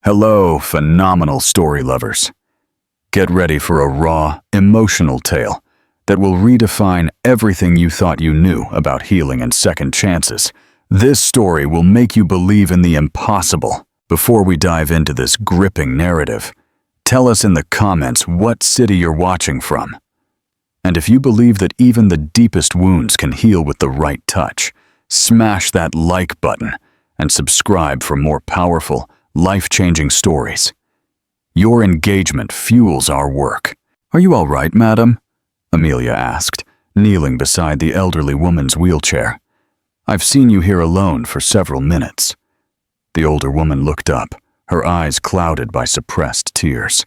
Hello, phenomenal story lovers. Get ready for a raw, emotional tale that will redefine everything you thought you knew about healing and second chances. This story will make you believe in the impossible. Before we dive into this gripping narrative, tell us in the comments what city you're watching from. And if you believe that even the deepest wounds can heal with the right touch, smash that like button and subscribe for more powerful, life-changing stories. Your engagement fuels our work. "Are you all right, madam?" Amelia asked, kneeling beside the elderly woman's wheelchair. "I've seen you here alone for several minutes." The older woman looked up, her eyes clouded by suppressed tears.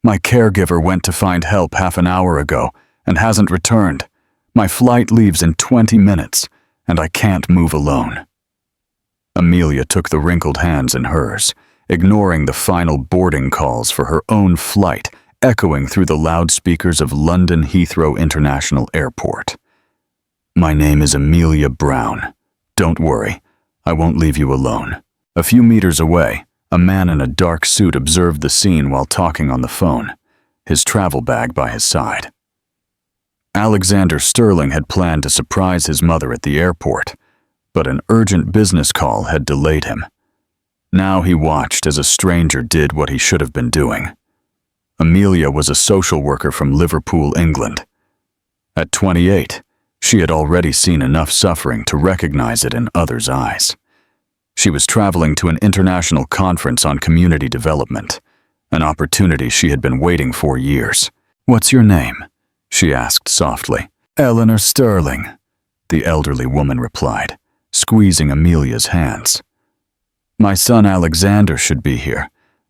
"My caregiver went to find help half an hour ago and hasn't returned. My flight leaves in 20 minutes, and I can't move alone." Amelia took the wrinkled hands in hers, ignoring the final boarding calls for her own flight echoing through the loudspeakers of London Heathrow International Airport. "My name is Amelia Brown. Don't worry, I won't leave you alone." A few meters away, a man in a dark suit observed the scene while talking on the phone, his travel bag by his side. Alexander Sterling had planned to surprise his mother at the airport, but an urgent business call had delayed him. Now he watched as a stranger did what he should have been doing. Amelia was a social worker from Liverpool, England. At 28, she had already seen enough suffering to recognize it in others' eyes. She was traveling to an international conference on community development, an opportunity she had been waiting for years. "What's your name?" she asked softly. "Eleanor Sterling," the elderly woman replied, squeezing Amelia's hands. "My son Alexander should be here,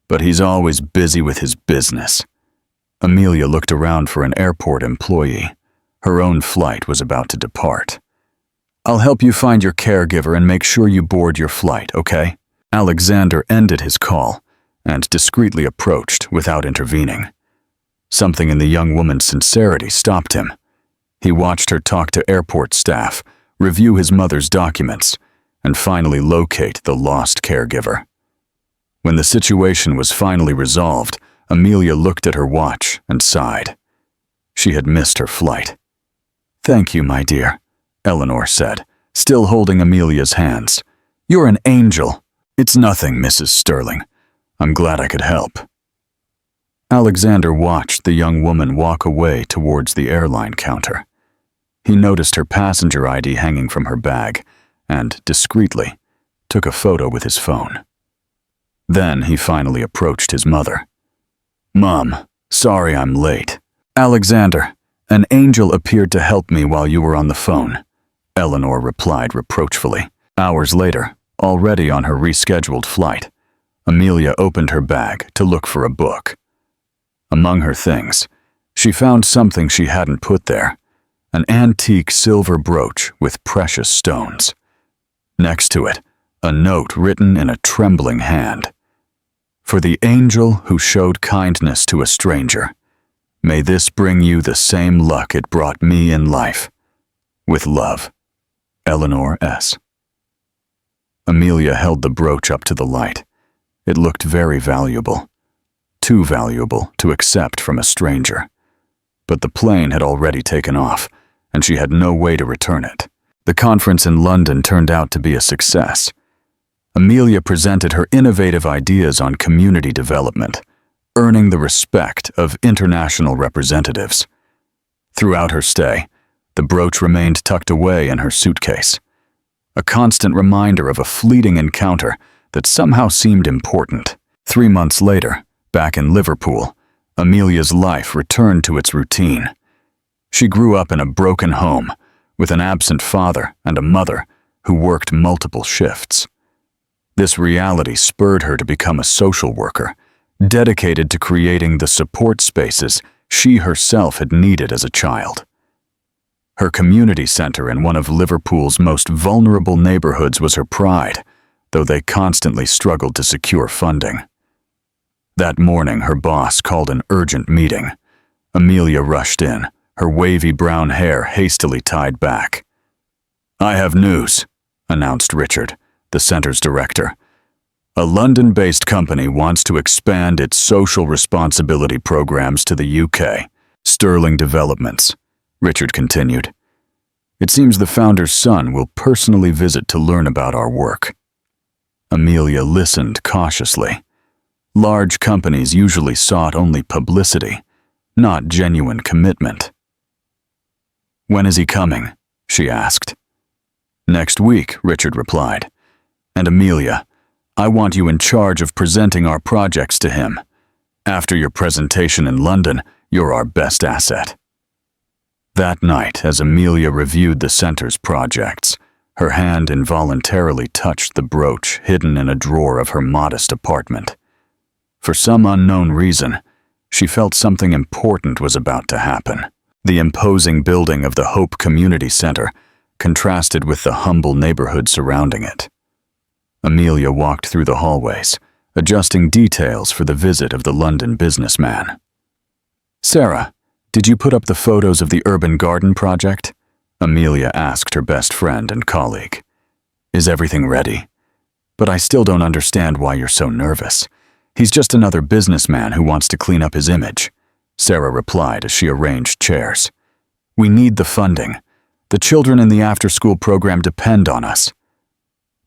but he's always busy with his business." Amelia looked around for an airport employee. Her own flight was about to depart. "I'll help you find your caregiver and make sure you board your flight, okay?" Alexander ended his call and discreetly approached without intervening. Something in the young woman's sincerity stopped him. He watched her talk to airport staff, review his mother's documents, and finally locate the lost caregiver. When the situation was finally resolved, Amelia looked at her watch and sighed. She had missed her flight. "Thank you, my dear," Eleanor said, still holding Amelia's hands. "You're an angel." "It's nothing, Mrs. Sterling. I'm glad I could help." Alexander watched the young woman walk away towards the airline counter. He noticed her passenger ID hanging from her bag and, discreetly, took a photo with his phone. Then he finally approached his mother. "Mom, sorry I'm late." "Alexander, an angel appeared to help me while you were on the phone," Eleanor replied reproachfully. Hours later, already on her rescheduled flight, Amelia opened her bag to look for a book. Among her things, she found something she hadn't put there, an antique silver brooch with precious stones. Next to it, a note written in a trembling hand. "For the angel who showed kindness to a stranger, may this bring you the same luck it brought me in life. With love, Eleanor S." Amelia held the brooch up to the light. It looked very valuable. Too valuable to accept from a stranger. But the plane had already taken off, and she had no way to return it. The conference in London turned out to be a success. Amelia presented her innovative ideas on community development, earning the respect of international representatives. Throughout her stay, the brooch remained tucked away in her suitcase, a constant reminder of a fleeting encounter that somehow seemed important. 3 months later, back in Liverpool, Amelia's life returned to its routine. She grew up in a broken home, with an absent father and a mother who worked multiple shifts. This reality spurred her to become a social worker, dedicated to creating the support spaces she herself had needed as a child. Her community center in one of Liverpool's most vulnerable neighborhoods was her pride, though they constantly struggled to secure funding. That morning, her boss called an urgent meeting. Amelia rushed in, her wavy brown hair hastily tied back. "I have news," announced Richard, the center's director. A London-based company wants to expand its social responsibility programs to the UK. Sterling Developments, Richard continued. It seems the founder's son will personally visit to learn about our work. Amelia listened cautiously. Large companies usually sought only publicity, not genuine commitment. When is he coming? She asked. Next week, Richard replied. And Amelia, I want you in charge of presenting our projects to him. After your presentation in London, you're our best asset. That night, as Amelia reviewed the center's projects, her hand involuntarily touched the brooch hidden in a drawer of her modest apartment. For some unknown reason, she felt something important was about to happen. The imposing building of the Hope Community Center contrasted with the humble neighborhood surrounding it. Amelia walked through the hallways, adjusting details for the visit of the London businessman. Sarah, did you put up the photos of the urban garden project? Amelia asked her best friend and colleague. Is everything ready? But I still don't understand why you're so nervous. He's just another businessman who wants to clean up his image, Sarah replied as she arranged chairs. We need the funding. The children in the after-school program depend on us.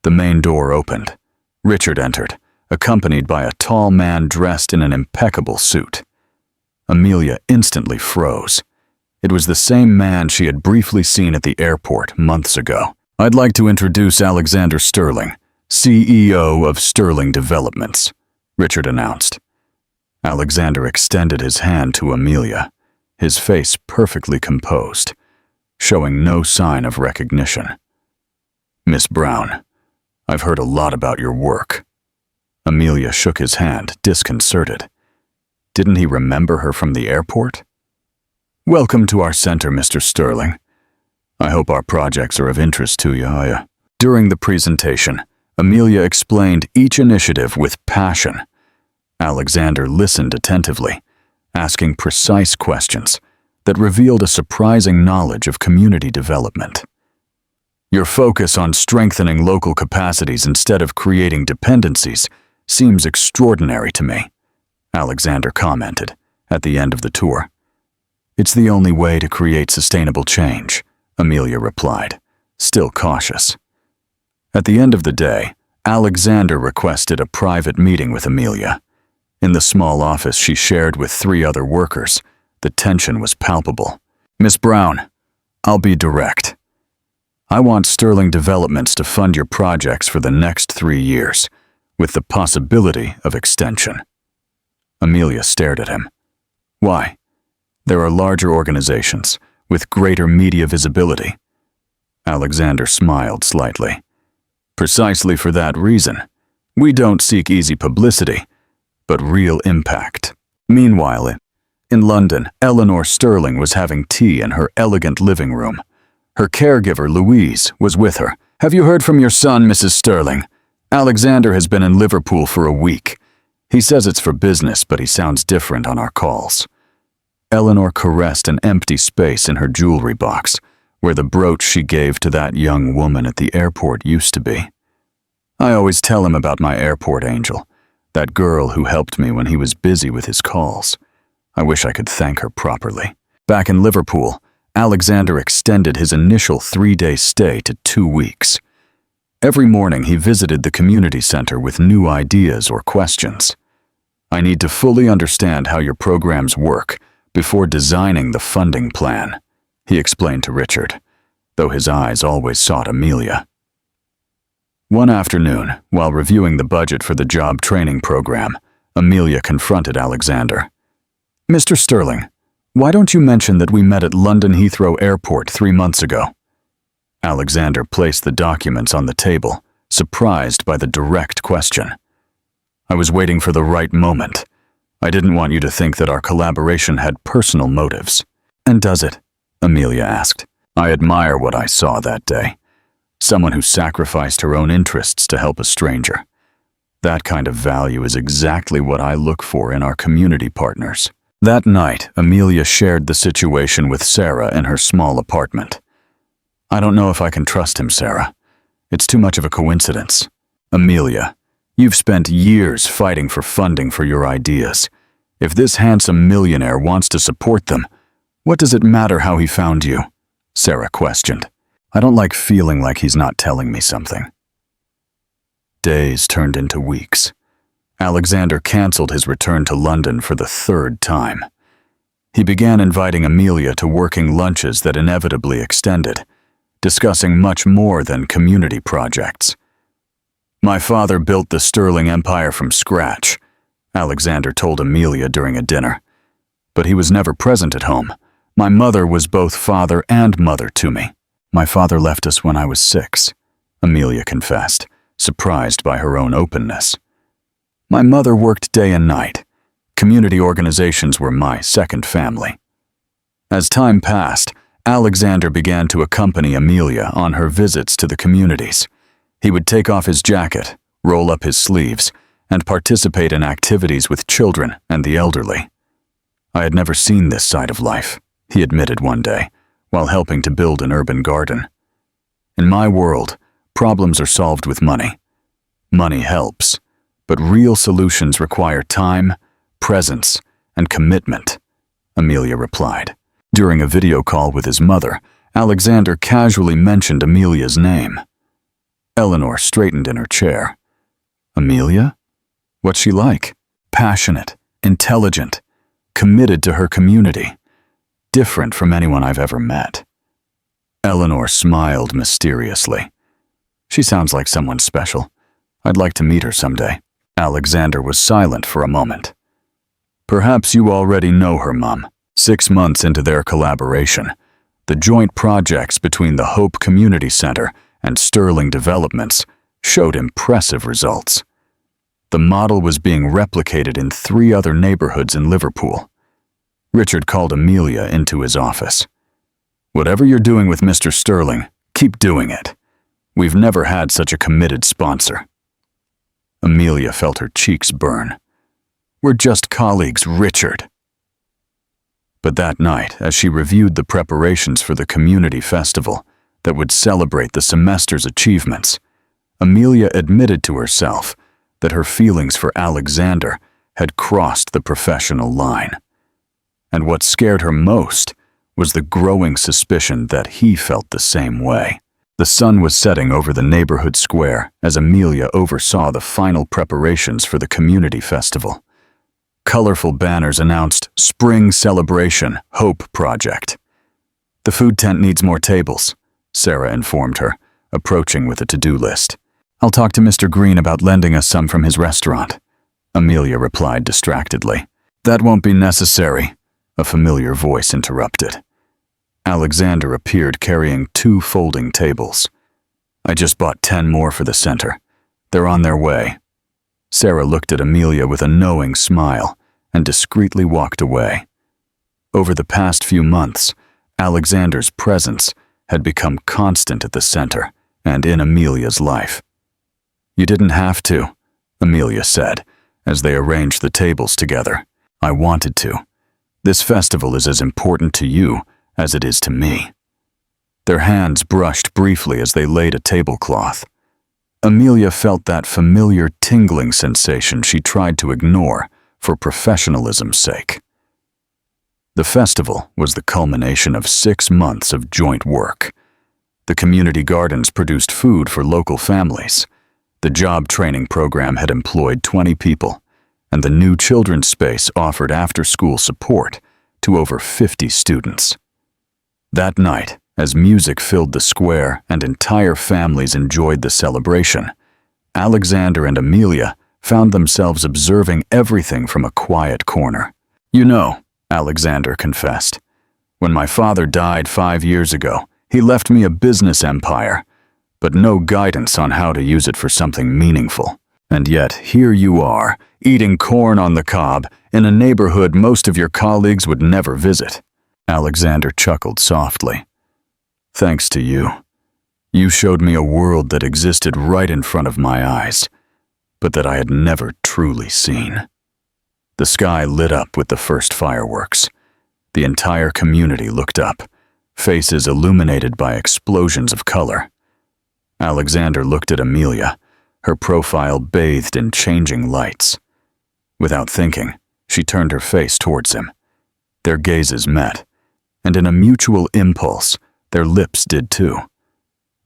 The main door opened. Richard entered, accompanied by a tall man dressed in an impeccable suit. Amelia instantly froze. It was the same man she had briefly seen at the airport months ago. I'd like to introduce Alexander Sterling, CEO of Sterling Developments, Richard announced. Alexander extended his hand to Amelia, his face perfectly composed, showing no sign of recognition. Miss Brown, I've heard a lot about your work. Amelia shook his hand, disconcerted. Didn't he remember her from the airport? Welcome to our center, Mr. Sterling. I hope our projects are of interest to you. During the presentation, Amelia explained each initiative with passion. Alexander listened attentively, asking precise questions that revealed a surprising knowledge of community development. Your focus on strengthening local capacities instead of creating dependencies seems extraordinary to me, Alexander commented at the end of the tour. It's the only way to create sustainable change, Amelia replied, still cautious. At the end of the day, Alexander requested a private meeting with Amelia. In the small office she shared with 3 other workers, the tension was palpable. Miss Brown, I'll be direct. I want Sterling Developments to fund your projects for the next 3 years, with the possibility of extension. Amelia stared at him. Why? There are larger organizations, with greater media visibility. Alexander smiled slightly. Precisely for that reason, we don't seek easy publicity, but real impact. Meanwhile, in London, Eleanor Sterling was having tea in her elegant living room. Her caregiver, Louise, was with her. Have you heard from your son, Mrs. Sterling? Alexander has been in Liverpool for a week. He says it's for business, but he sounds different on our calls. Eleanor caressed an empty space in her jewelry box, where the brooch she gave to that young woman at the airport used to be. I always tell him about my airport angel, that girl who helped me when he was busy with his calls. I wish I could thank her properly. Back in Liverpool, Alexander extended his initial 3-day stay to 2 weeks. Every morning he visited the community center with new ideas or questions. I need to fully understand how your programs work before designing the funding plan, he explained to Richard, though his eyes always sought Amelia. One afternoon, while reviewing the budget for the job training program, Amelia confronted Alexander. Mr. Sterling, why don't you mention that we met at London Heathrow Airport 3 months ago? Alexander placed the documents on the table, surprised by the direct question. I was waiting for the right moment. I didn't want you to think that our collaboration had personal motives. And does it? Amelia asked. I admire what I saw that day. Someone who sacrificed her own interests to help a stranger. That kind of value is exactly what I look for in our community partners. That night, Amelia shared the situation with Sarah in her small apartment. I don't know if I can trust him, Sarah. It's too much of a coincidence. Amelia, You've spent years fighting for funding for your ideas. If this handsome millionaire wants to support them, what does it matter how he found you? Sarah questioned. I don't like feeling like he's not telling me something. Days turned into weeks. Alexander canceled his return to London for the third time. He began inviting Amelia to working lunches that inevitably extended, discussing much more than community projects. My father built the Sterling Empire from scratch, Alexander told Amelia during a dinner. But he was never present at home. My mother was both father and mother to me. My father left us when I was 6, Amelia confessed, surprised by her own openness. My mother worked day and night. Community organizations were my second family. As time passed, Alexander began to accompany Amelia on her visits to the communities. He would take off his jacket, roll up his sleeves, and participate in activities with children and the elderly. I had never seen this side of life, he admitted one day, while helping to build an urban garden. In my world, problems are solved with money. Money helps, but real solutions require time, presence, and commitment, Amelia replied. During a video call with his mother, Alexander casually mentioned Amelia's name. Eleanor straightened in her chair. Amelia? What's she like? Passionate, intelligent, committed to her community. Different from anyone I've ever met. Eleanor smiled mysteriously. She sounds like someone special. I'd like to meet her someday. Alexander was silent for a moment. Perhaps you already know her, Mom. 6 months into their collaboration, the joint projects between the Hope Community Center and Sterling Developments showed impressive results. The model was being replicated in 3 other neighborhoods in Liverpool. Richard called Amelia into his office. Whatever you're doing with Mr. Sterling, keep doing it. We've never had such a committed sponsor. Amelia felt her cheeks burn. We're just colleagues, Richard. But that night, as she reviewed the preparations for the community festival that would celebrate the semester's achievements, Amelia admitted to herself that her feelings for Alexander had crossed the professional line. And what scared her most was the growing suspicion that he felt the same way. The sun was setting over the neighborhood square as Amelia oversaw the final preparations for the community festival. Colorful banners announced Spring Celebration Hope Project. The food tent needs more tables, Sarah informed her, approaching with a to-do list. I'll talk to Mr. Green about lending us some from his restaurant, Amelia replied distractedly. That won't be necessary, a familiar voice interrupted. Alexander appeared carrying 2 folding tables. I just bought 10 more for the center. They're on their way. Sarah looked at Amelia with a knowing smile and discreetly walked away. Over the past few months, Alexander's presence had become constant at the center and in Amelia's life. You didn't have to, Amelia said, as they arranged the tables together. I wanted to. This festival is as important to you as it is to me. Their hands brushed briefly as they laid a tablecloth. Amelia felt that familiar tingling sensation she tried to ignore for professionalism's sake. The festival was the culmination of 6 months of joint work. The community gardens produced food for local families. The job training program had employed 20 people, and the new children's space offered after-school support to over 50 students. That night, as music filled the square and entire families enjoyed the celebration, Alexander and Amelia found themselves observing everything from a quiet corner. You know, Alexander confessed, when my father died 5 years ago, he left me a business empire, but no guidance on how to use it for something meaningful. And yet, here you are, eating corn on the cob in a neighborhood most of your colleagues would never visit. Alexander chuckled softly. Thanks to you. You showed me a world that existed right in front of my eyes, but that I had never truly seen. The sky lit up with the first fireworks. The entire community looked up, faces illuminated by explosions of color. Alexander looked at Amelia, her profile bathed in changing lights. Without thinking, she turned her face towards him. Their gazes met, and in a mutual impulse, their lips did too.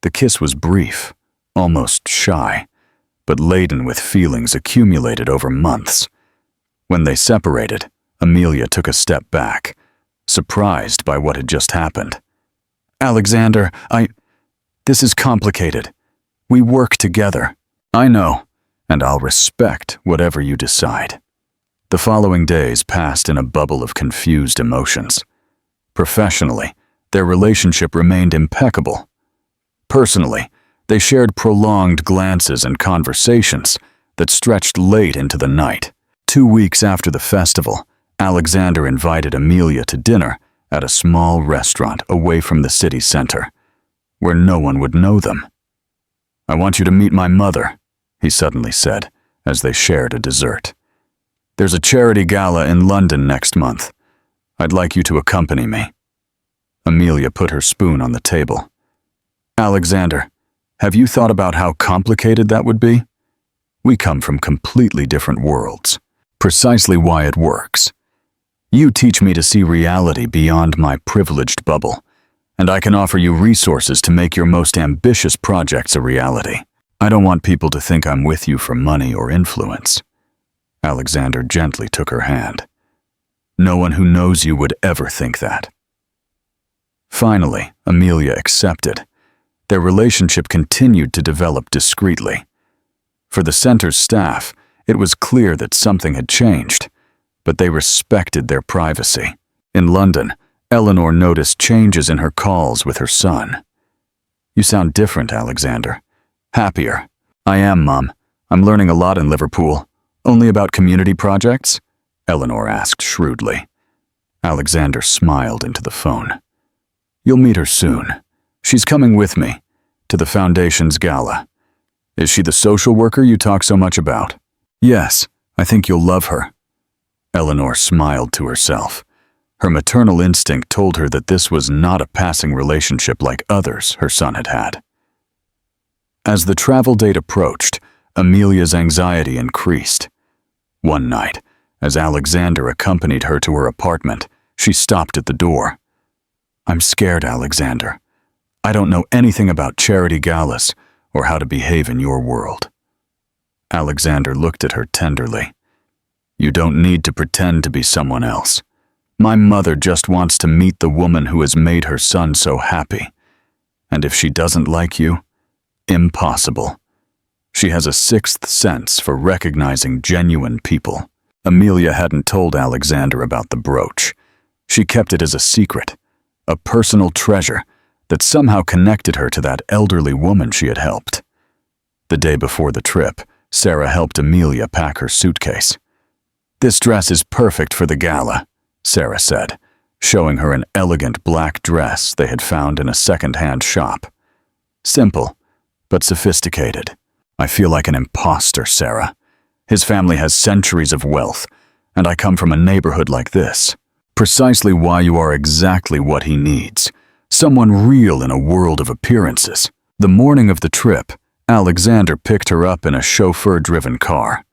The kiss was brief, almost shy, but laden with feelings accumulated over months. When they separated, Amelia took a step back, surprised by what had just happened. "Alexander, this is complicated. We work together." "I know, and I'll respect whatever you decide." The following days passed in a bubble of confused emotions. Professionally, their relationship remained impeccable. Personally, they shared prolonged glances and conversations that stretched late into the night. 2 weeks after the festival, Alexander invited Amelia to dinner at a small restaurant away from the city center, where no one would know them. "I want you to meet my mother," he suddenly said, as they shared a dessert. "There's a charity gala in London next month. I'd like you to accompany me." Amelia put her spoon on the table. "Alexander, have you thought about how complicated that would be? We come from completely different worlds. Precisely why it works. You teach me to see reality beyond my privileged bubble, and I can offer you resources to make your most ambitious projects a reality. I don't want people to think I'm with you for money or influence." Alexander gently took her hand. "No one who knows you would ever think that." Finally, Amelia accepted. Their relationship continued to develop discreetly. For the center's staff, it was clear that something had changed, but they respected their privacy. In London, Eleanor noticed changes in her calls with her son. "You sound different, Alexander. Happier." "I am, Mom. I'm learning a lot in Liverpool." "Only about community projects?" Eleanor asked shrewdly. Alexander smiled into the phone. "You'll meet her soon. She's coming with me to the Foundation's gala. Is she the social worker you talk so much about?" "Yes, I think you'll love her." Eleanor smiled to herself. Her maternal instinct told her that this was not a passing relationship like others her son had had. As the travel date approached, Amelia's anxiety increased. One night, as Alexander accompanied her to her apartment, she stopped at the door. "I'm scared, Alexander. I don't know anything about charity galas or how to behave in your world." Alexander looked at her tenderly. "You don't need to pretend to be someone else. My mother just wants to meet the woman who has made her son so happy. And if she doesn't like you, impossible. She has a sixth sense for recognizing genuine people." Amelia hadn't told Alexander about the brooch. She kept it as a secret, a personal treasure that somehow connected her to that elderly woman she had helped. The day before the trip, Sarah helped Amelia pack her suitcase. "This dress is perfect for the gala," Sarah said, showing her an elegant black dress they had found in a second-hand shop. "Simple, but sophisticated. I feel like an imposter, Sarah. His family has centuries of wealth, and I come from a neighborhood like this. Precisely why you are exactly what he needs. Someone real in a world of appearances." The morning of the trip, Alexander picked her up in a chauffeur-driven car.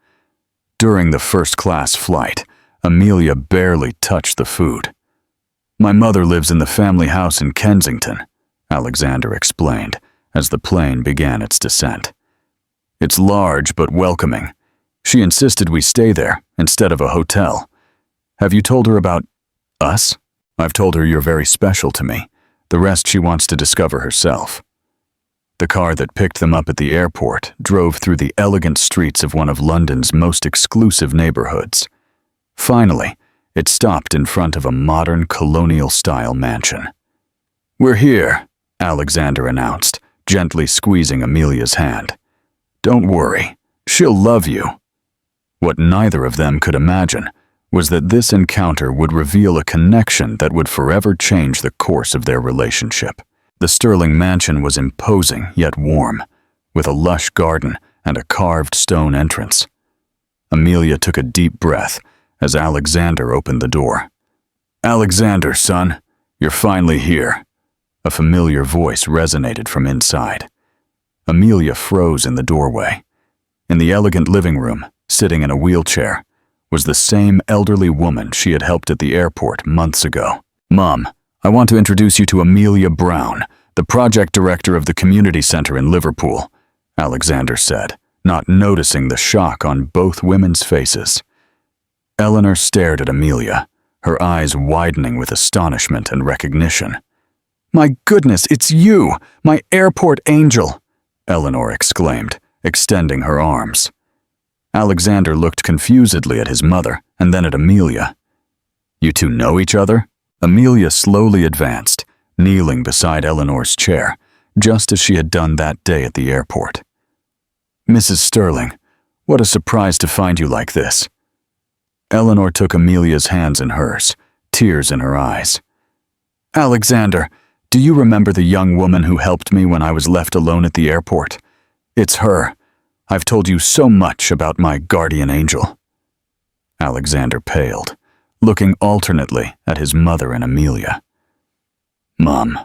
During the first-class flight, Amelia barely touched the food. "My mother lives in the family house in Kensington," Alexander explained as the plane began its descent. "It's large but welcoming. She insisted we stay there instead of a hotel. Have you told her about us?" "I've told her you're very special to me. The rest she wants to discover herself." The car that picked them up at the airport drove through the elegant streets of one of London's most exclusive neighborhoods. Finally, it stopped in front of a modern colonial-style mansion. "We're here," Alexander announced, gently squeezing Amelia's hand. "Don't worry, she'll love you." What neither of them could imagine was that this encounter would reveal a connection that would forever change the course of their relationship. The Sterling mansion was imposing yet warm, with a lush garden and a carved stone entrance. Amelia took a deep breath as Alexander opened the door. "Alexander, son, you're finally here." A familiar voice resonated from inside. Amelia froze in the doorway. In the elegant living room, sitting in a wheelchair, was the same elderly woman she had helped at the airport months ago. "Mom, I want to introduce you to Amelia Brown, the project director of the community center in Liverpool," Alexander said, not noticing the shock on both women's faces. Eleanor stared at Amelia, her eyes widening with astonishment and recognition. "My goodness, it's you, my airport angel!" Eleanor exclaimed, extending her arms. Alexander looked confusedly at his mother and then at Amelia. "You two know each other?" Amelia slowly advanced, kneeling beside Eleanor's chair, just as she had done that day at the airport. "Mrs. Sterling, what a surprise to find you like this." Eleanor took Amelia's hands in hers, tears in her eyes. "Alexander, do you remember the young woman who helped me when I was left alone at the airport? It's her. I've told you so much about my guardian angel." Alexander paled, looking alternately at his mother and Amelia. "Mom,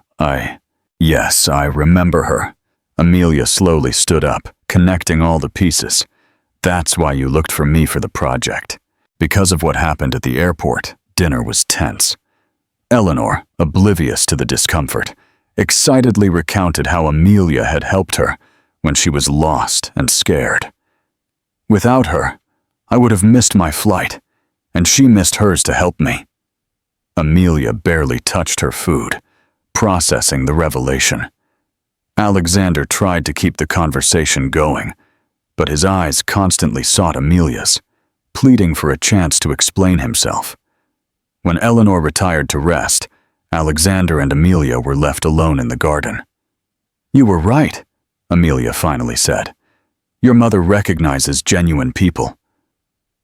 Yes, I remember her." Amelia slowly stood up, connecting all the pieces. "That's why you looked for me for the project. Because of what happened at the airport, dinner was tense." Eleanor, oblivious to the discomfort, excitedly recounted how Amelia had helped her when she was lost and scared. "Without her, I would have missed my flight, and she missed hers to help me." Amelia barely touched her food, processing the revelation. Alexander tried to keep the conversation going, but his eyes constantly sought Amelia's, pleading for a chance to explain himself. When Eleanor retired to rest, Alexander and Amelia were left alone in the garden. "You were right," Amelia finally said. "Your mother recognizes genuine people.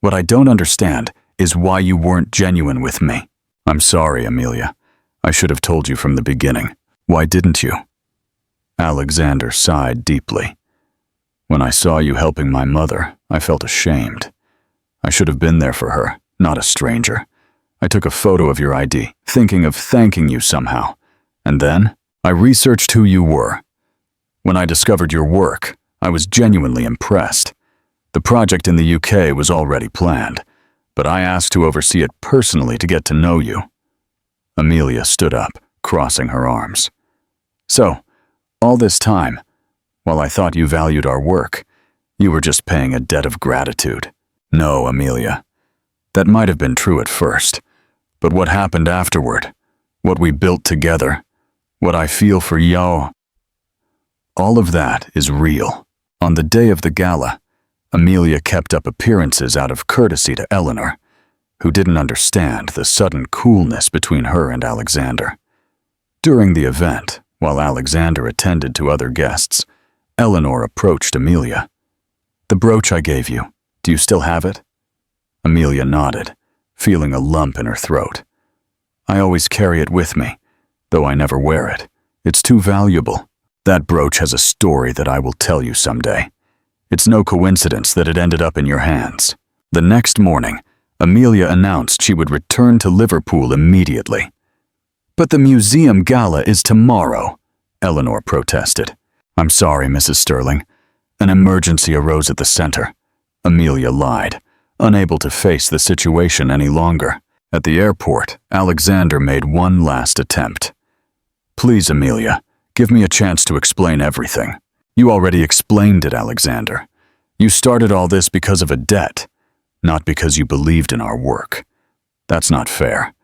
What I don't understand is why you weren't genuine with me." "I'm sorry, Amelia. I should have told you from the beginning. Why didn't you?" Alexander sighed deeply. "When I saw you helping my mother, I felt ashamed. I should have been there for her, not a stranger. I took a photo of your ID, thinking of thanking you somehow. And then, I researched who you were. When I discovered your work, I was genuinely impressed. The project in the UK was already planned, but I asked to oversee it personally to get to know you." Amelia stood up, crossing her arms. "So, all this time, while I thought you valued our work, you were just paying a debt of gratitude." "No, Amelia. That might have been true at first, but what happened afterward, what we built together, what I feel for you, all of that is real." On the day of the gala, Amelia kept up appearances out of courtesy to Eleanor, who didn't understand the sudden coolness between her and Alexander. During the event, while Alexander attended to other guests, Eleanor approached Amelia. "The brooch I gave you, do you still have it?" Amelia nodded, feeling a lump in her throat. "I always carry it with me, though I never wear it. It's too valuable. That brooch has a story that I will tell you someday. It's no coincidence that it ended up in your hands." The next morning, Amelia announced she would return to Liverpool immediately. "But the museum gala is tomorrow," Eleanor protested. "I'm sorry, Mrs. Sterling. An emergency arose at the center," Amelia lied, unable to face the situation any longer. At the airport, Alexander made one last attempt. "Please, Amelia, give me a chance to explain everything." "You already explained it, Alexander. You started all this because of a debt, not because you believed in our work. That's not fair.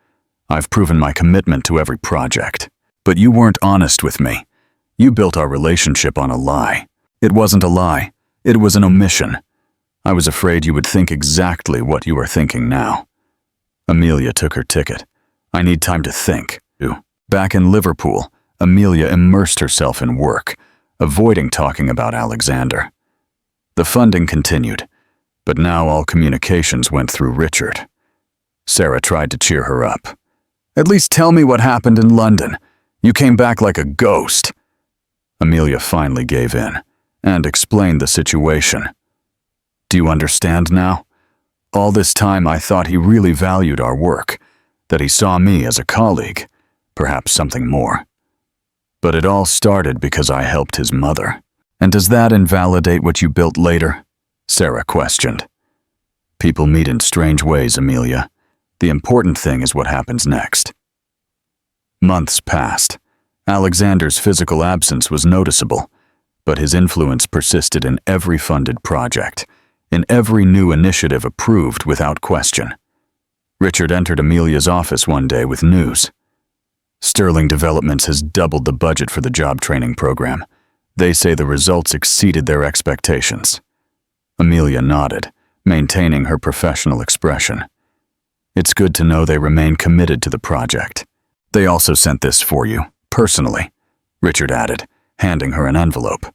I've proven my commitment to every project. But you weren't honest with me. You built our relationship on a lie." "It wasn't a lie. It was an omission. I was afraid you would think exactly what you are thinking now." Amelia took her ticket. "I need time to think." Back in Liverpool, Amelia immersed herself in work, avoiding talking about Alexander. The funding continued, but now all communications went through Richard. Sarah tried to cheer her up. "At least tell me what happened in London. You came back like a ghost." Amelia finally gave in and explained the situation. "Do you understand now? All this time I thought he really valued our work, that he saw me as a colleague, perhaps something more. But it all started because I helped his mother. And does that invalidate what you built later?" Sarah questioned. People meet in strange ways, Amelia. The important thing is what happens next. Months passed. Alexander's physical absence was noticeable, but his influence persisted in every funded project, in every new initiative approved without question. Richard entered Amelia's office one day with news. Sterling Developments has doubled the budget for the job training program. They say the results exceeded their expectations. Amelia nodded, maintaining her professional expression. It's good to know they remain committed to the project. They also sent this for you, personally, Richard added, handing her an envelope.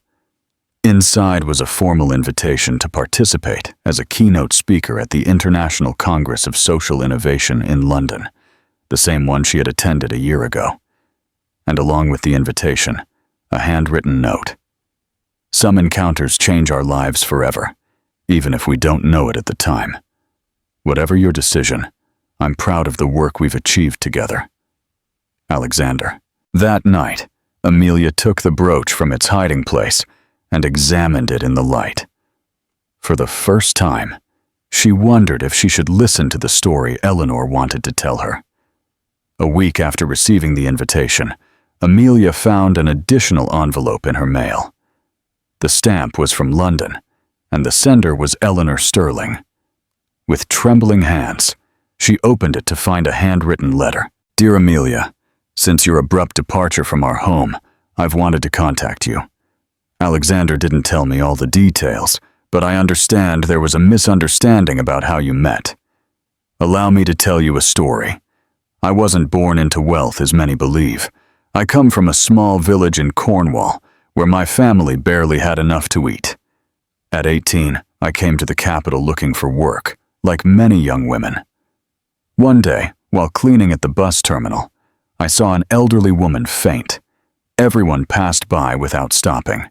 Inside was a formal invitation to participate as a keynote speaker at the International Congress of Social Innovation in London, the same one she had attended a year ago. And along with the invitation, a handwritten note. Some encounters change our lives forever, even if we don't know it at the time. Whatever your decision, I'm proud of the work we've achieved together. Alexander. That night, Amelia took the brooch from its hiding place and examined it in the light. For the first time, she wondered if she should listen to the story Eleanor wanted to tell her. A week after receiving the invitation, Amelia found an additional envelope in her mail. The stamp was from London, and the sender was Eleanor Sterling. With trembling hands, she opened it to find a handwritten letter. Dear Amelia, since your abrupt departure from our home, I've wanted to contact you. Alexander didn't tell me all the details, but I understand there was a misunderstanding about how you met. Allow me to tell you a story. I wasn't born into wealth as many believe. I come from a small village in Cornwall, where my family barely had enough to eat. At 18, I came to the capital looking for work, like many young women. One day, while cleaning at the bus terminal, I saw an elderly woman faint. Everyone passed by without stopping.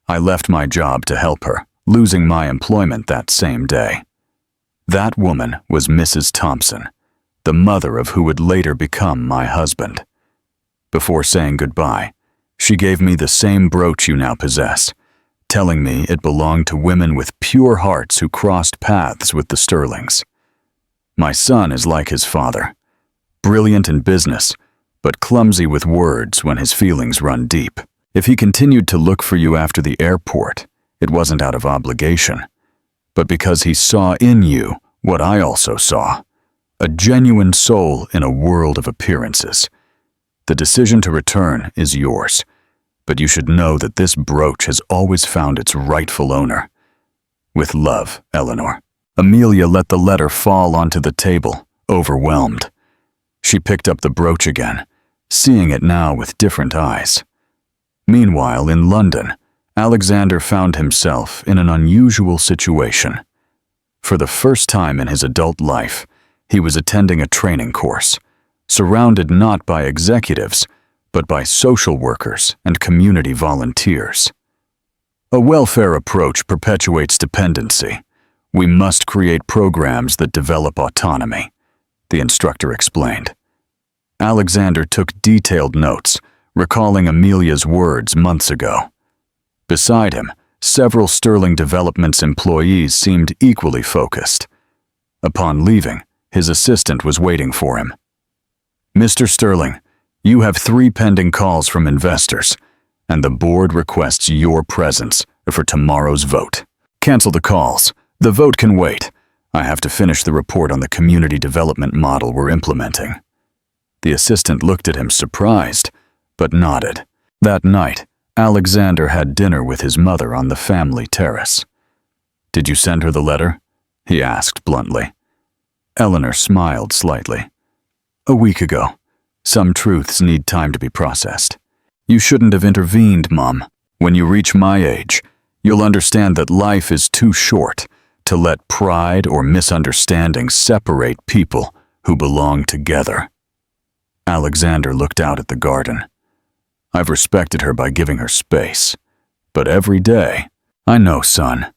I left my job to help her, losing my employment that same day. That woman was Mrs. Thompson, the mother of who would later become my husband. Before saying goodbye, she gave me the same brooch you now possess, telling me it belonged to women with pure hearts who crossed paths with the Sterlings. My son is like his father, brilliant in business, but clumsy with words when his feelings run deep. If he continued to look for you after the airport, it wasn't out of obligation, but because he saw in you what I also saw, a genuine soul in a world of appearances. The decision to return is yours, but you should know that this brooch has always found its rightful owner. With love, Eleanor. Amelia let the letter fall onto the table, overwhelmed. She picked up the brooch again, seeing it now with different eyes. Meanwhile, in London, Alexander found himself in an unusual situation. For the first time in his adult life, he was attending a training course, surrounded not by executives, but by social workers and community volunteers. A welfare approach perpetuates dependency. We must create programs that develop autonomy, the instructor explained. Alexander took detailed notes, recalling Amelia's words months ago. Beside him, several Sterling Developments employees seemed equally focused. Upon leaving, his assistant was waiting for him. Mr. Sterling, you have 3 pending calls from investors, and the board requests your presence for tomorrow's vote. Cancel the calls. The vote can wait. I have to finish the report on the community development model we're implementing. The assistant looked at him surprised, but nodded. That night, Alexander had dinner with his mother on the family terrace. Did you send her the letter? He asked bluntly. Eleanor smiled slightly. A week ago. Some truths need time to be processed. You shouldn't have intervened, Mom. When you reach my age, you'll understand that life is too short to let pride or misunderstanding separate people who belong together. Alexander looked out at the garden. I've respected her by giving her space. But every day, I know, son.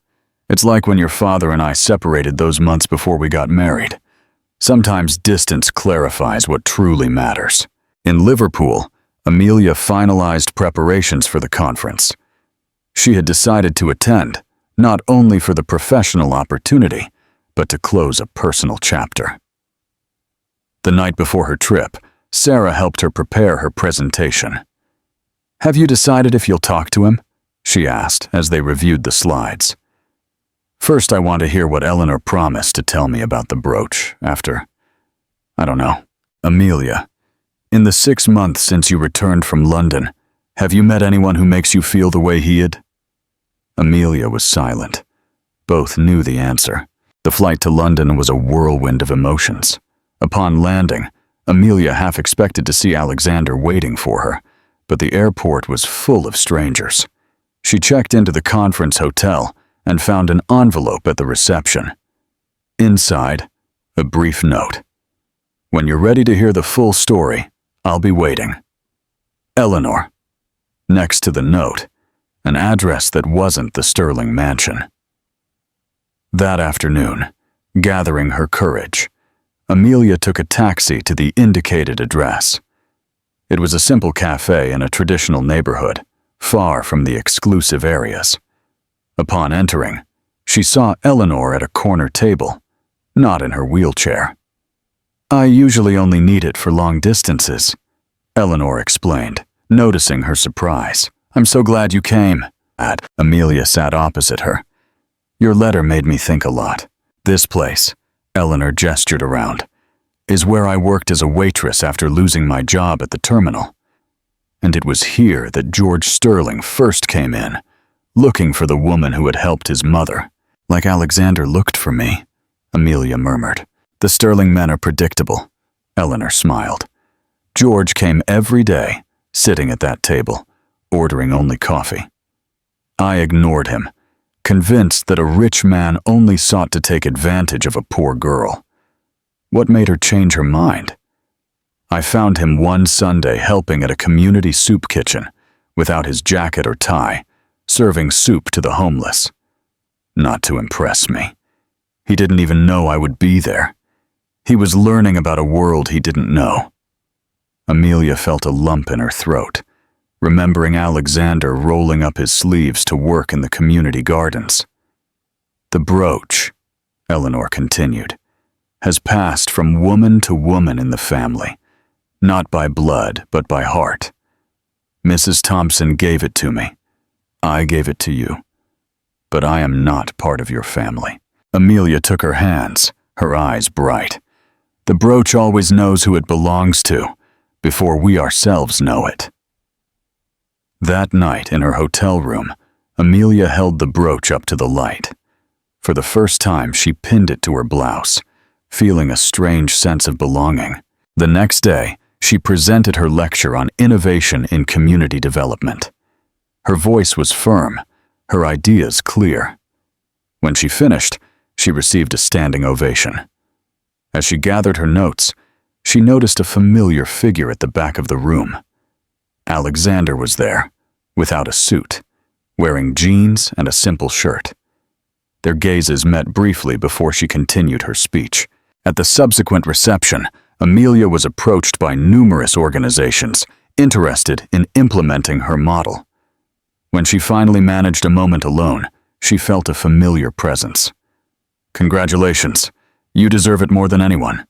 It's like when your father and I separated those months before we got married. Sometimes distance clarifies what truly matters. In Liverpool, Amelia finalized preparations for the conference. She had decided to attend, not only for the professional opportunity, but to close a personal chapter. The night before her trip, Sarah helped her prepare her presentation. "Have you decided if you'll talk to him?" she asked as they reviewed the slides. "First, I want to hear what Eleanor promised to tell me about the brooch after, I don't know. Amelia, in the 6 months since you returned from London, have you met anyone who makes you feel the way he did?" Amelia was silent. Both knew the answer. The flight to London was a whirlwind of emotions. Upon landing, Amelia half expected to see Alexander waiting for her, but the airport was full of strangers. She checked into the conference hotel and found an envelope at the reception. Inside, a brief note. "When you're ready to hear the full story, I'll be waiting. Eleanor." Next to the note, an address that wasn't the Sterling mansion. That afternoon, gathering her courage, Amelia took a taxi to the indicated address. It was a simple cafe in a traditional neighborhood, far from the exclusive areas. Upon entering, she saw Eleanor at a corner table, not in her wheelchair. "I usually only need it for long distances," Eleanor explained, noticing her surprise. "I'm so glad you came." Amelia sat opposite her. "Your letter made me think a lot. This place," Eleanor gestured around, "is where I worked as a waitress after losing my job at the terminal. And it was here that George Sterling first came in, looking for the woman who had helped his mother. Like Alexander looked for me," Amelia murmured. "The Sterling men are predictable," Eleanor smiled. "George came every day, sitting at that table, ordering only coffee. I ignored him, convinced that a rich man only sought to take advantage of a poor girl. What made her change her mind? I found him one Sunday helping at a community soup kitchen, without his jacket or tie, serving soup to the homeless. Not to impress me. He didn't even know I would be there. He was learning about a world he didn't know." Amelia felt a lump in her throat, remembering Alexander rolling up his sleeves to work in the community gardens. "The brooch," Eleanor continued, "has passed from woman to woman in the family, not by blood, but by heart. Mrs. Thompson gave it to me. I gave it to you. But I am not part of your family." Amelia took her hands, her eyes bright. "The brooch always knows who it belongs to, before we ourselves know it." That night in her hotel room, Amelia held the brooch up to the light. For the first time, she pinned it to her blouse, feeling a strange sense of belonging. The next day, she presented her lecture on innovation in community development. Her voice was firm, her ideas clear. When she finished, she received a standing ovation. As she gathered her notes, she noticed a familiar figure at the back of the room. Alexander was there, without a suit, wearing jeans and a simple shirt. Their gazes met briefly before she continued her speech. At the subsequent reception, Amelia was approached by numerous organizations interested in implementing her model. When she finally managed a moment alone, she felt a familiar presence. "Congratulations. You deserve it more than anyone,"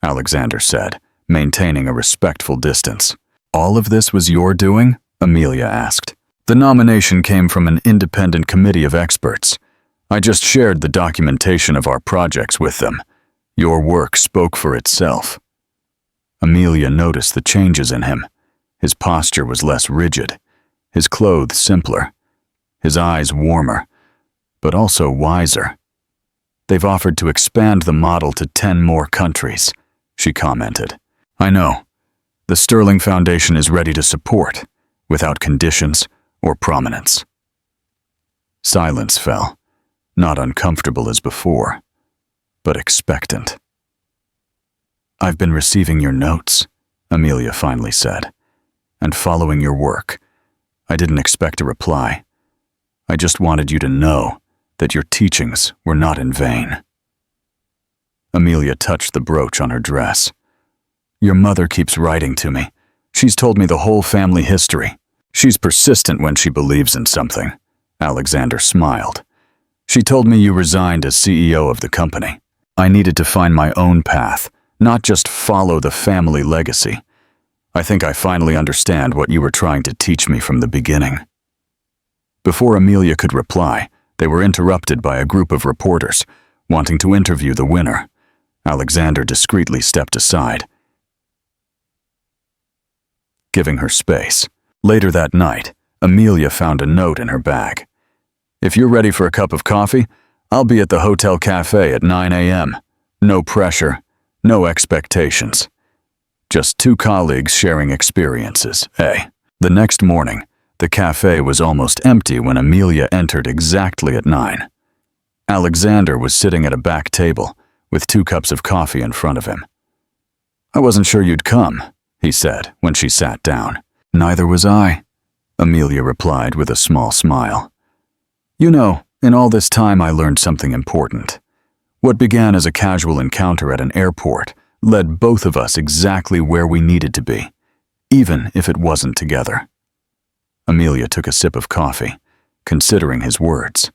Alexander said, maintaining a respectful distance. "All of this was your doing?" Amelia asked. "The nomination came from an independent committee of experts. I just shared the documentation of our projects with them. Your work spoke for itself." Amelia noticed the changes in him. His posture was less rigid, his clothes simpler, his eyes warmer, but also wiser. "They've offered to expand the model to 10 more countries," she commented. "I know. The Sterling Foundation is ready to support, without conditions or prominence." Silence fell, not uncomfortable as before, but expectant. "I've been receiving your notes," Amelia finally said, "and following your work. I didn't expect a reply. I just wanted you to know that your teachings were not in vain." Amelia touched the brooch on her dress. "Your mother keeps writing to me. She's told me the whole family history. She's persistent when she believes in something." Alexander smiled. She told me you resigned as CEO of the company. I needed to find my own path, not just follow the family legacy. I think I finally understand what you were trying to teach me from the beginning." Before Amelia could reply, they were interrupted by a group of reporters wanting to interview the winner. Alexander discreetly stepped aside, giving her space. Later that night, Amelia found a note in her bag. "If you're ready for a cup of coffee, I'll be at the hotel cafe at 9 a.m. No pressure, no expectations. Just two colleagues sharing experiences, eh?" The next morning, the cafe was almost empty when Amelia entered exactly at 9. Alexander was sitting at a back table with 2 cups of coffee in front of him. "I wasn't sure you'd come," he said when she sat down. "Neither was I," Amelia replied with a small smile. "You know, in all this time I learned something important. What began as a casual encounter at an airport led both of us exactly where we needed to be, even if it wasn't together." Amelia took a sip of coffee, considering his words.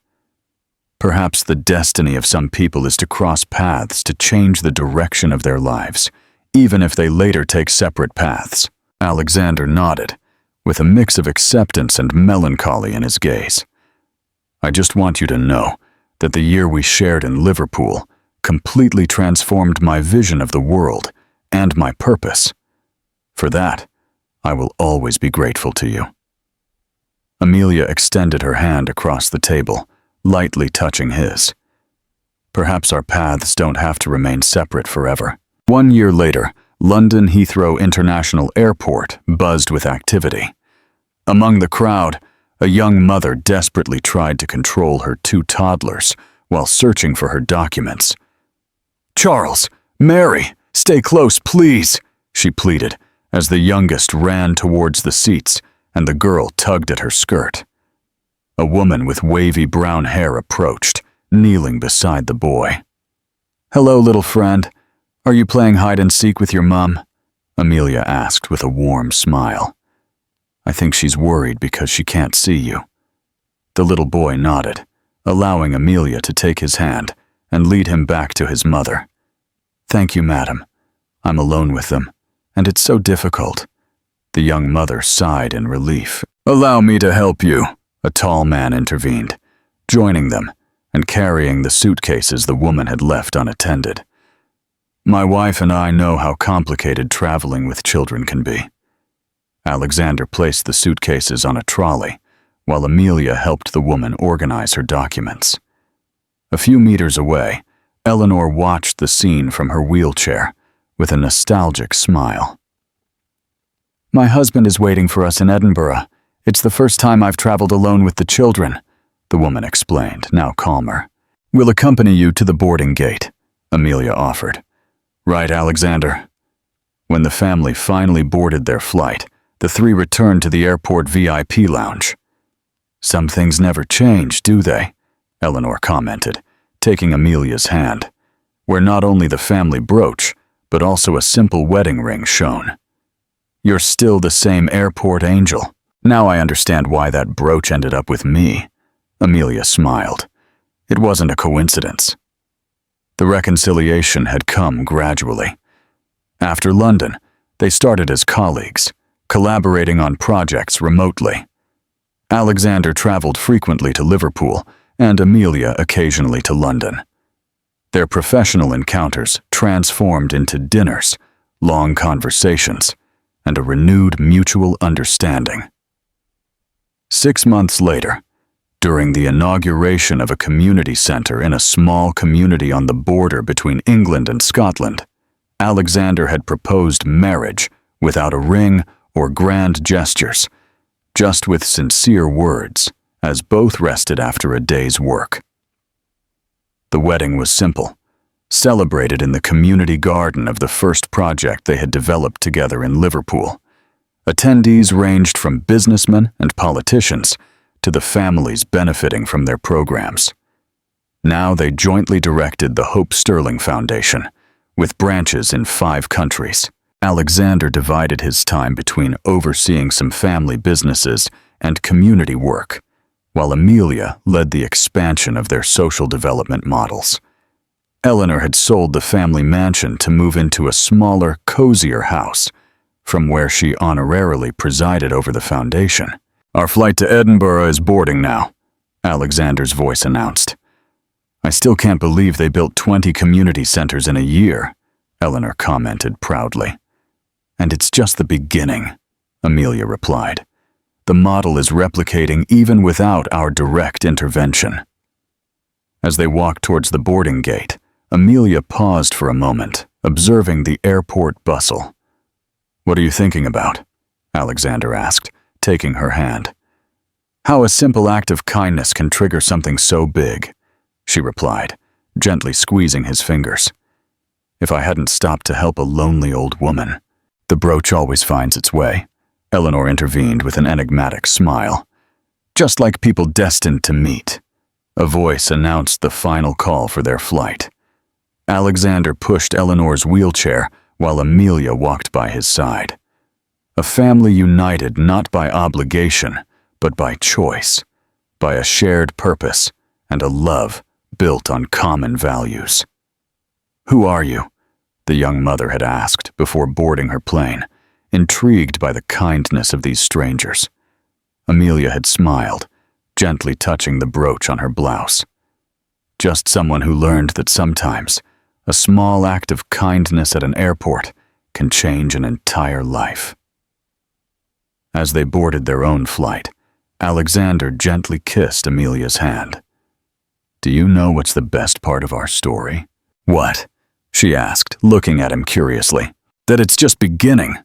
Perhaps the destiny of some people is to cross paths to change the direction of their lives, even if they later take separate paths. Alexander nodded, with a mix of acceptance and melancholy in his gaze. "I just want you to know that the year we shared in Liverpool completely transformed my vision of the world and my purpose. For that, I will always be grateful to you." Amelia extended her hand across the table, lightly touching his. Perhaps our paths don't have to remain separate forever. 1 year later, London Heathrow International Airport buzzed with activity. Among the crowd, a young mother desperately tried to control her 2 toddlers while searching for her documents. "Charles, Mary, stay close, please," she pleaded as the youngest ran towards the seats and the girl tugged at her skirt. A woman with wavy brown hair approached, kneeling beside the boy. "Hello, little friend. Are you playing hide-and-seek with your mom?" Amelia asked with a warm smile. "I think she's worried because she can't see you." The little boy nodded, allowing Amelia to take his hand and lead him back to his mother. "Thank you, madam. I'm alone with them, and it's so difficult." The young mother sighed in relief. "Allow me to help you," a tall man intervened, joining them and carrying the suitcases the woman had left unattended. "My wife and I know how complicated traveling with children can be." Alexander placed the suitcases on a trolley, while Amelia helped the woman organize her documents. A few meters away, Eleanor watched the scene from her wheelchair with a nostalgic smile. "My husband is waiting for us in Edinburgh. It's the first time I've traveled alone with the children," the woman explained, now calmer. "We'll accompany you to the boarding gate," Amelia offered. "Right, Alexander." When the family finally boarded their flight, the 3 returned to the airport VIP lounge. "Some things never change, do they?" Eleanor commented, taking Amelia's hand, where not only the family brooch, but also a simple wedding ring shone. "You're still the same airport angel. Now I understand why that brooch ended up with me." Amelia smiled. It wasn't a coincidence. The reconciliation had come gradually. After London, they started as colleagues, collaborating on projects remotely. Alexander traveled frequently to Liverpool and Amelia occasionally to London. Their professional encounters transformed into dinners, long conversations, and a renewed mutual understanding. 6 months later, during the inauguration of a community center in a small community on the border between England and Scotland, Alexander had proposed marriage without a ring or grand gestures, just with sincere words, as both rested after a day's work. The wedding was simple, celebrated in the community garden of the first project they had developed together in Liverpool. Attendees ranged from businessmen and politicians to the families benefiting from their programs. Now they jointly directed the Hope Sterling Foundation, with branches in 5 countries. Alexander divided his time between overseeing some family businesses and community work, while Amelia led the expansion of their social development models. Eleanor had sold the family mansion to move into a smaller, cozier house, from where she honorarily presided over the foundation. "Our flight to Edinburgh is boarding now," Alexander's voice announced. "I still can't believe they built 20 community centers in a year," Eleanor commented proudly. "And it's just the beginning," Amelia replied. "The model is replicating even without our direct intervention." As they walked towards the boarding gate, Amelia paused for a moment, observing the airport bustle. "What are you thinking about?" Alexander asked, taking her hand. "How a simple act of kindness can trigger something so big," she replied, gently squeezing his fingers. "If I hadn't stopped to help a lonely old woman." "The brooch always finds its way," Eleanor intervened with an enigmatic smile. "Just like people destined to meet." A voice announced the final call for their flight. Alexander pushed Eleanor's wheelchair while Amelia walked by his side. A family united not by obligation, but by choice, by a shared purpose and a love built on common values. "Who are you?" the young mother had asked before boarding her plane, intrigued by the kindness of these strangers. Amelia had smiled, gently touching the brooch on her blouse. "Just someone who learned that sometimes a small act of kindness at an airport can change an entire life." As they boarded their own flight, Alexander gently kissed Amelia's hand. "Do you know what's the best part of our story?" "What?" she asked, looking at him curiously. "That it's just beginning,"